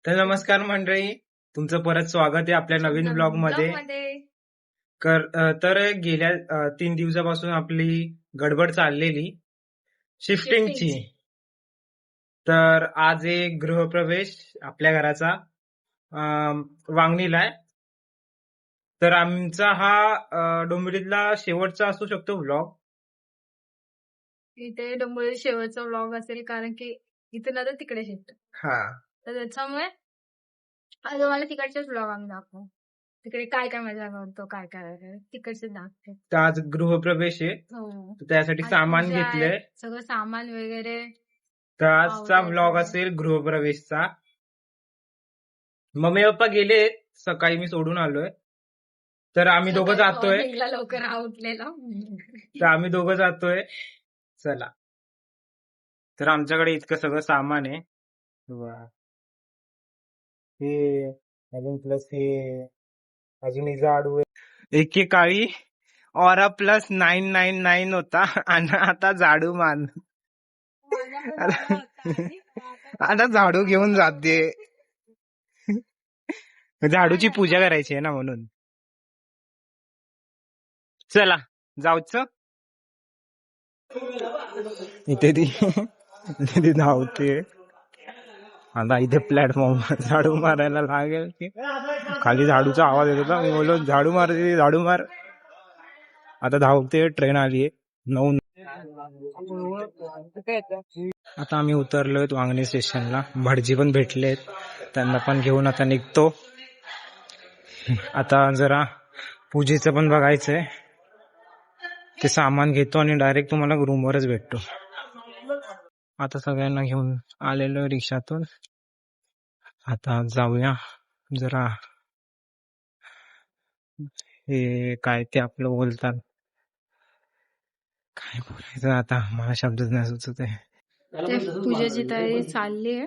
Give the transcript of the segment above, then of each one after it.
तर नमस्कार मंडळी, तुमचं परत स्वागत आहे आपल्या नवीन ब्लॉग मध्ये. तर गेल्या 3 दिवसापासून आपली गडबड चाललेली शिफ्टिंगची. तर आज एक गृहप्रवेश आपल्या घराचा वांगणीला आहे. तर आमचा हा डोंबिवलीतला शेवटचा असू शकतो ब्लॉग. इथे डोंबिवली शेवटचा व्लॉग असेल, कारण की इथून आता तिकडे शिफ्ट. हा, तर त्याच्यामुळे आज तुम्हाला तिकडचेच व्लॉग आम्ही दाखवू. तिकडे काय काय मजा करतो, काय काय तिकडचे दाखवते. तर आज गृहप्रवेश आहे, हो, तर त्यासाठी आज सामान पूजा आहे, घेतलंय. सगळं सामान वगैरे. तर आजचा ब्लॉग असेल गृहप्रवेशचा. मम्मी पप्पा गेले, सकाळी मी सोडून आलोय. तर आम्ही दोघं जातोय. लवकर उठलेला. तर आम्ही दोघं जातोय. चला. तर आमच्याकडे इतकं सगळं सामान आहे. हे अजून प्लस हे अजून ही झाडू आहे. एके काळी ऑरा प्लस 999 होता आणि आता झाडू मान. आता झाडू घेऊन जाते. झाडूची पूजा करायची आहे ना, म्हणून. चला जाऊच. इथे ती धावते. आता इथे प्लॅटफॉर्म झाडू मारायला लागेल की खाली झाडूचा आवाज येत होता. मी बोललो झाडू मारते, झाडू मार. आता धावते. ट्रेन आलीये 9. आता आम्ही उतरलोय वांगणी स्टेशनला. भटजी पण भेटलेत, त्यांना पण घेऊन आता निघतो. आता जरा पूजेचं पण बघायचंय. ते सामान घेतो आणि डायरेक्ट तुम्हाला रूमवरच भेटतो. आता सगळ्यांना घेऊन आलेलो रिक्षातून. आता जाऊया जरा, हे काय ते आपलं बोलतात, काय बोलायचं आता, मला शब्दच नाही सुचत आहे. पूजेची तयारी चालली आहे.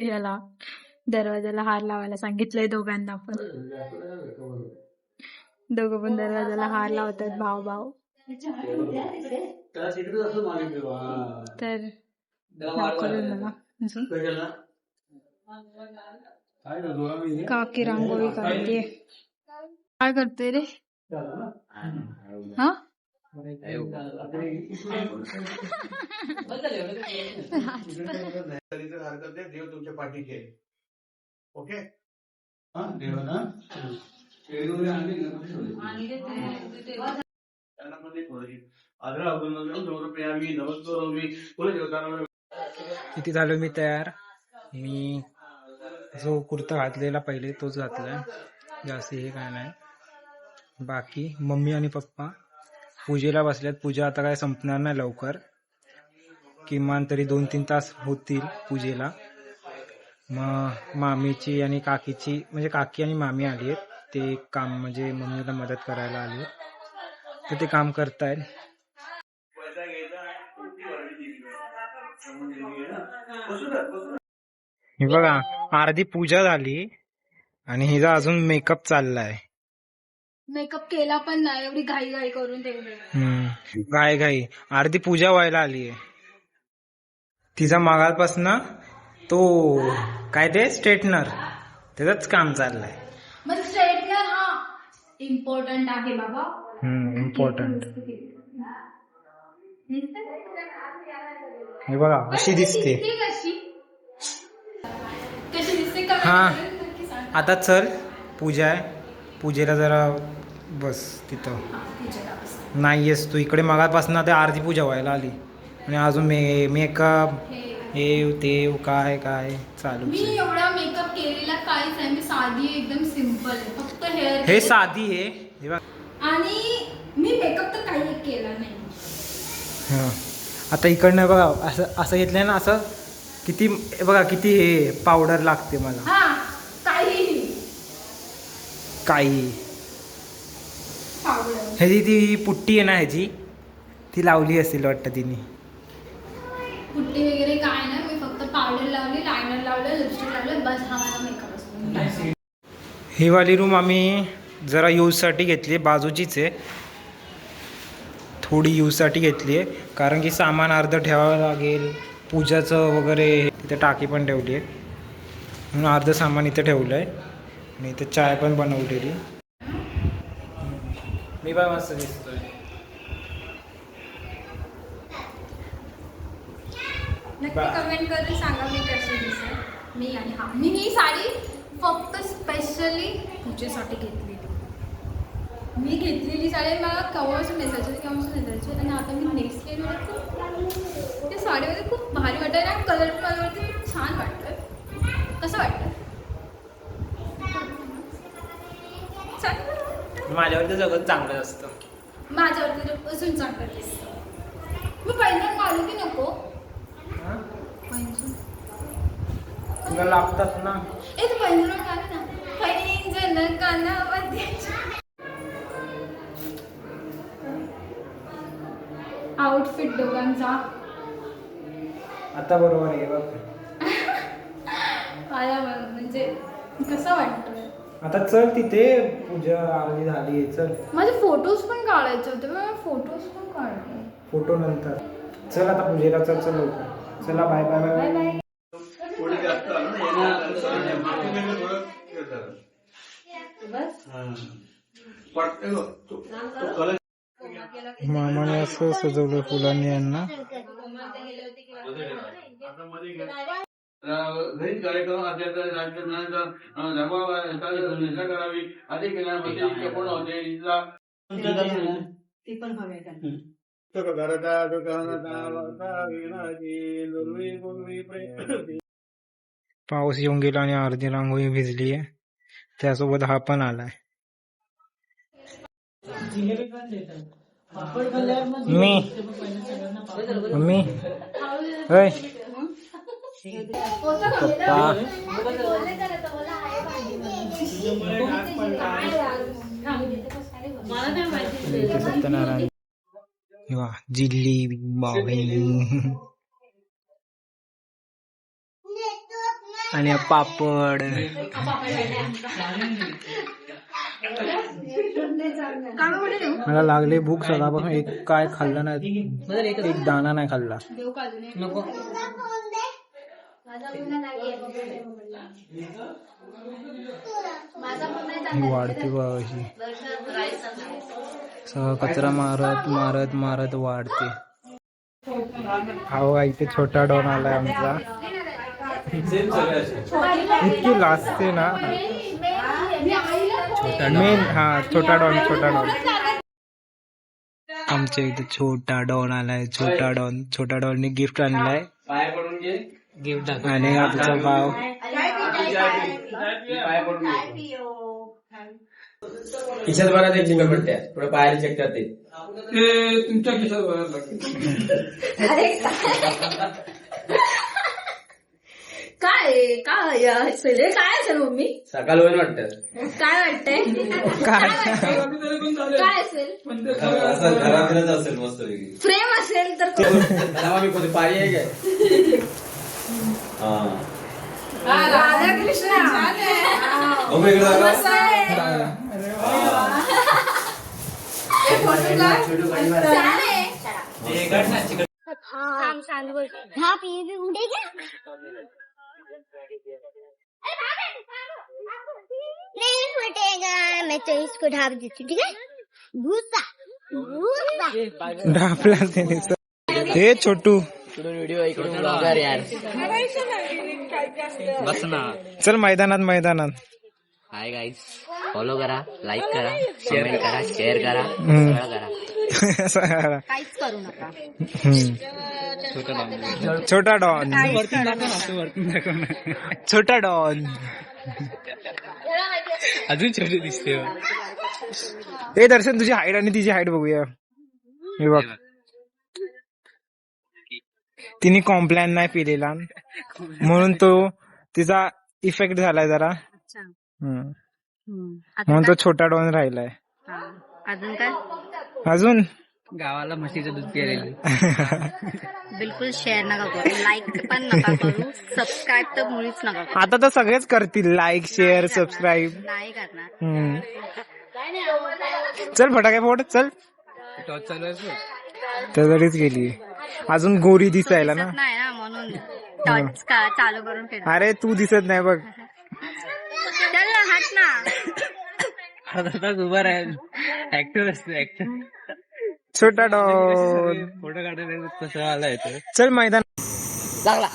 याला दरवाजाला हार लावायला सांगितलंय दोघांना पण. दोघं पण दरवाजाला हार लावतात, भाऊ भाऊ. तर मला काकी रांगोळी काढते. काय करते रे? हा, देव तुमच्या पाठीचे. ओके. किती झालो मी तयार. मी जो कुर्ता घातलेला पहिले तोच घातलाय, जास्त हे काय नाही. बाकी मम्मी आणि पप्पा पूजेला बसल्यात. पूजा आता काय संपणार नाही लवकर, किमान तरी 2-3 तास होतील पूजेला. मग मामीची आणि काकीची, म्हणजे काकी आणि मामी आली आहेत. ते काम म्हणजे मम्मीला मदत करायला आली, तर ते काम करतायत. हे बघा, अर्धी पूजा झाली आणि हिचा अजून मेकअप चाललाय. मेकअप केला पण नाही, एवढी घाई घाई करून ठेवली. घाई घाई अर्धी पूजा व्हायला आलीये. तिचा मागापासून तो काय ते स्ट्रेटनर, त्याच काम चाललंय. मग स्ट्रेटनर हा इम्पॉर्टंट आहे बाबा. इम्पॉर्टंट. हे बघा अशी दिसते. हा, आता चल, पूजा आहे. पूजेला जरा बस तिथं. नाहीयेस तू इकडे, मगापासून ते अर्धी पूजा व्हायला आली आणि अजून मेकअप हे ते काय काय चालू. मी एवढा मेकअप केलेला काहीच नाही, मी साधी एकदम सिंपल आहे, फक्त हेअर. हे साधी आहे. हे बघ, आणि मी मेकअप तर काही केला नाही. आता इकडनं बघा, असं असं घेतलंय ना, असं किती बघा, किती हे पावडर लागते मला. हा, काही पावडर. ह्याची ती पुट्टी आहे ना, ह्याची ती लावली असेल वाटतं तिने. पुट्टी वगैरे काय नाही, मी फक्त पावडर लावली, लायनर लावलं, लिपस्टिक लावलं, बस हा माझा मेकअप असतो. ही वाली रूम आम्ही जरा यूजसाठी घेतली, बाजूचीच आहे. थोडी यूजसाठी घेतली आहे, कारण की सामान अर्ध ठेवावं लागेल पूजाचं वगैरे तिथे टाकी पण ठेवली आहे. म्हणून अर्धं सामान इथे ठेवलं आहे आणि इथे चाय पण बनवलेली. मी पण मस्त दिसतोय. नक्की कमेंट करून सांगा मी कशी दिसेल. मी ही साडी फक्त स्पेशली पूजेसाठी घेतलेली. मी घेतलेली साडी मला केव्हापासून नेसायची आणि आता मी नेसलेली मला खूप त्या साडीमध्ये खूप भारी वाटतं आणि कलर पण माझ्यावरती खूप छान वाटतं. कसं वाटतं? माझ्यावर तर सगळं चांगलं असतं. माझ्यावरती अजून चांगलं दिसतं. मी पैंजण घालू की नको? पैंजण तुला लागतात ना. एक पैंजण घालू ना. पैंजण कानामध्ये. आउटफिट दोघांचा आता बरोबर आहे बघ. आला म्हणजे कसं वाटतंय? आता चल तिथे पूजा आरती झाली आहे. चल माझे फोटोज पण काढायचे होते. फोटोज पण काढले. फोटो नंतर. चल आता पूजेला चल चल लवकर. चला bye bye bye bye bye. थोडी जास्त आलं ना, थोडं हे झालं. हां. पटकन तो कलर मामाने असं सजवलं फुलांनी यांना. घरी कार्यक्रम असेल तर निष्ठा करावी आधी केल्यामध्ये कोण होते ती पण हवे का? पाऊस येऊन गेला आणि अर्धी रांगोळी भिजली आहे. त्यासोबत हा पण आलाय. मी मम्मी होय पप्पा इथे सत्यनारायण वा जिल्ली बावळी आणि पापड. मला लागले भूक सकाळपासून. एक काय खाल्लं नाही. एक दाणा नाही खाल्ला. वाढते बा अशी. कचरा मारत मारत मारत वाढते. हा इथे छोटा डॉन आलाय आमचा. इतकी लाजते ना. मेन हा छोटा डॉन. छोटा डॉन आमच्या इथे छोटा डॉन आलाय. छोटा डॉन. छोटा डॉनने गिफ्ट आणलाय. गिफ्ट आणि आमचा भाव खिशात बघा ते चिंग पडत्या थोडं पायाला चेक करते. तुमच्या खिशात काय काय असेल काय असेल मम्मी? सकाळ होईल वाटतं. काय वाटतंय? काय असेल? घरातच असेल मस्त फ्रेम असेल तर मी कोणती पाळी आहे काय? राधाकृष्ण नहीं फटेगा, मैं तो इसको ढाप देती हूँ. ठीक है? भूसा भूसा ढापला त्याने. हे छोटू व्हिडिओ इकडून ब्लॉगर यार बस ना. चल मैदानात मैदानात. हाय गाईज फॉलो करा, लाईक करा, कमेंट करा, शेअर करा, सगळं करा. काहीच करू नका. छोटा डॉन. छोटा डॉन अजून छोटे दिसते. हे दर्शन तुझी हाईट आणि तिची हाईट बघूया. हे बघ तिने कॉम्प्लॅन नाही पिलेला म्हणून तो तिचा इफेक्ट झालाय जरा. म्हणून तो छोटा डॉन राहिलाय. अजून काय? अजून गावाला म्हशीचं दूध प्यायलेलं. बिलकुल शेअर नका करू, लाईक पण नका करू, सबस्क्राईब तर मुळीच नका करू. आता तर सगळेच करतील लाईक शेअर सबस्क्राईब. नाही करणार. चल फटाके फोड. चल टॉर्च चालू आहे त्यासाठीच गेली. अजून गोरी दिसायला ना. नाही ना म्हणून टच चालू करून ठेव. अरे तू दिसत नाही बघ. चल ना हट ना. आता उभा राहील ऍक्टर असतो ऍक्टर. छोटा डॉन फोटो काढायला कसं आला येतो. चल मैदान. लागला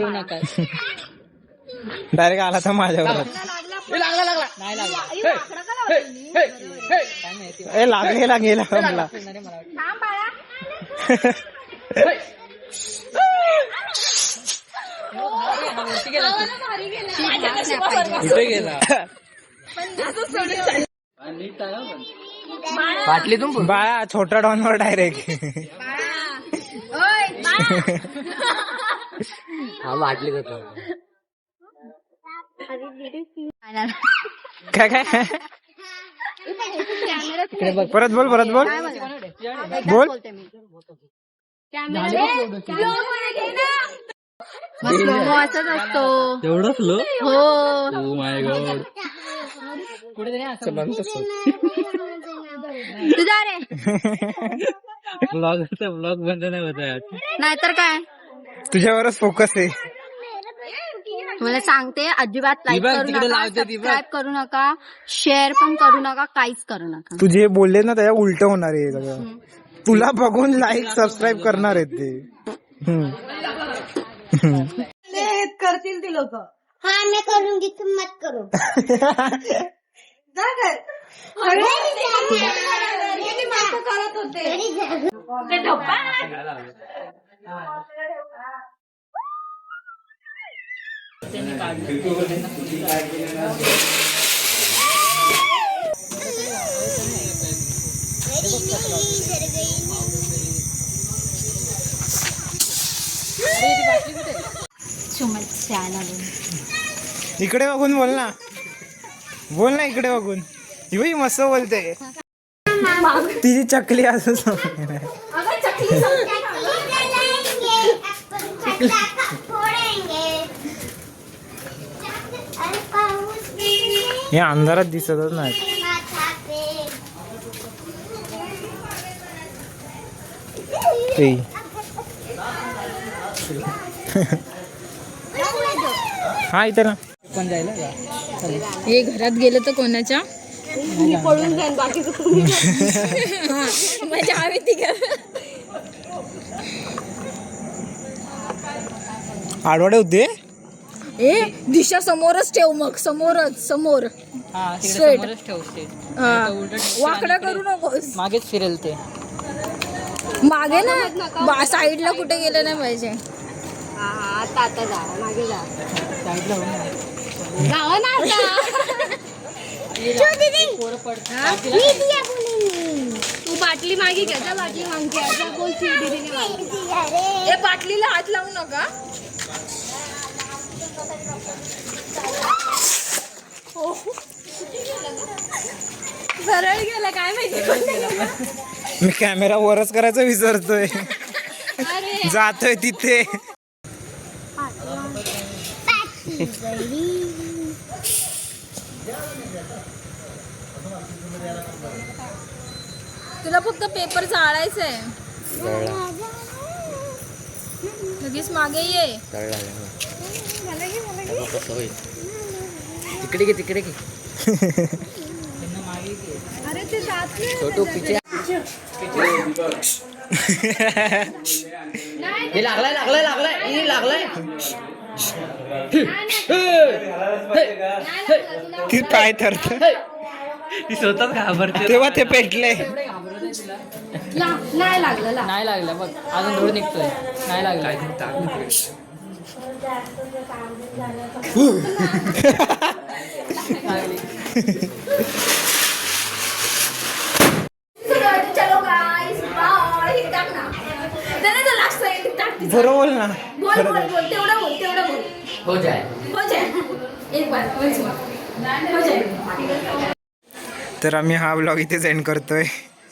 नका. डायरेक्ट आला तर माझ्यावर. ए लागलेला गेला मला. कुठे गेला बाटली तुम बाळा छोटा डॉनवर डायरेक्ट. हा बाटली करतो. काय काय परत बोल बोल बोल. असंच असतो. एवढं स्लो. हो ओ माय गॉड. तुझा रे ब्लॉग बंद नाही होत यार. नाहीतर काय. तुझ्यावरच फोकस आहे. मला सांगते अजिबात लाईक बघ, करू तिकडे नका, लावते ती बघ. सबस्क्राईब करू नका, शेअर पण करू नका, काहीच करू नका. तू जे बोलले ना त्याच्या उलट होणार आहे सगळं. तुला बघून लाईक सबस्क्राईब करणार आहेत ते. करतील ती लोक. हा मी करूंगी तुम मत करो. करत होते. इकडे बघून बोल ना. बोल ना इकडे बघून. ही मस्त बोलते. तिची चकली असं हे अंधारात दिसतच नाही. हा इथे ना पण जायला हे घरात गेलं तर कोणाच्या पळून जाईन बाकीचं म्हणजे आम्ही तिघ. आडवाडे होते. ए दिशा समोरच ठेव मग. समोर Straight. वाकडा करू नकोस. मागेच फिरेल ते. मागे ना साईडला कुठे गेलं नाही पाहिजे. आता जा मागे जा. साईडला हो ना. जावा ना आता. तू बाटली मागे घ्या. जा बाटली मागते. बोलची दीदीने. ए बाटलीला हात लावू नका. सरळ गेला काय माहिती. मी कॅमेरा वरच करायचं विसरतोय. जातोय तिथे. तुला फक्त पेपर चाळायचंय. लगेच मागे ये. तिकडे घे. अरे ते जात नाही. छोटू पिचे. हे लागलाय. ती पाय ठरत. ती स्वतःच घाबरते. तेव्हा ते पेटले. नाही लागलं. नाही लागलं बघ. अजून धूळ निघतोय. नाही लागलं. चलो गाइस बाय. टाक ना. त्याने लास्ट साईड टाक. बरं बोल ना. बोल तेवढं बोल. हो जाय. एक बार हो जाए. तर आम्ही हा ब्लॉग इथेच एंड करतोय.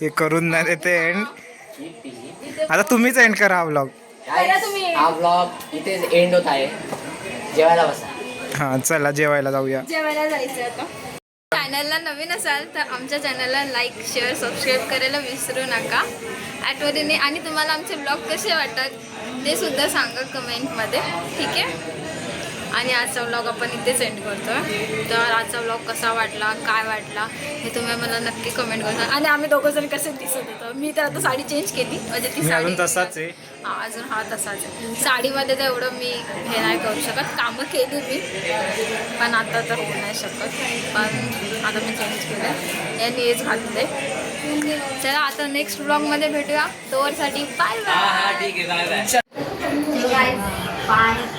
हे करून नाही देते एंड. आता तुम्हीच एंड करा हा ब्लॉग. हा ब्लॉग इथे एंड होत आहे. जेवायला बसा. हा चला जेवायला जाऊया. जेवायला जायचं आता. चॅनलला नवीन असाल तर आमच्या चॅनलला लाईक शेअर सबस्क्राईब करायला विसरू नका आठवणीने. आणि तुम्हाला आमचे ब्लॉग कसे वाटतात ते सुद्धा सांगा कमेंटमध्ये, ठीक आहे. आणि आजचा व्लॉग आपण इथे सेंड करतो. तर आजचा व्लॉग कसा वाटला, काय वाटला हे तुम्ही मला नक्की कमेंट करा. आणि आम्ही दोघं जण कसे दिसत होतो. मी तर आता साडी चेंज केली, म्हणजे ती मी साडी अजून तसाच आहे. हा अजून हा तसाच आहे. साडीमध्ये तर एवढं मी हे नाही करू शकत, कामं केली मी पण आता तर होऊ नाही शकत. पण आता मी चेंज केलं, यांनी हेच घातलंय. चला आता नेक्स्ट व्लॉगमध्ये भेटूया. तोवरसाठी बाय बाय. ठीक आहे, बाय बाय. बाय.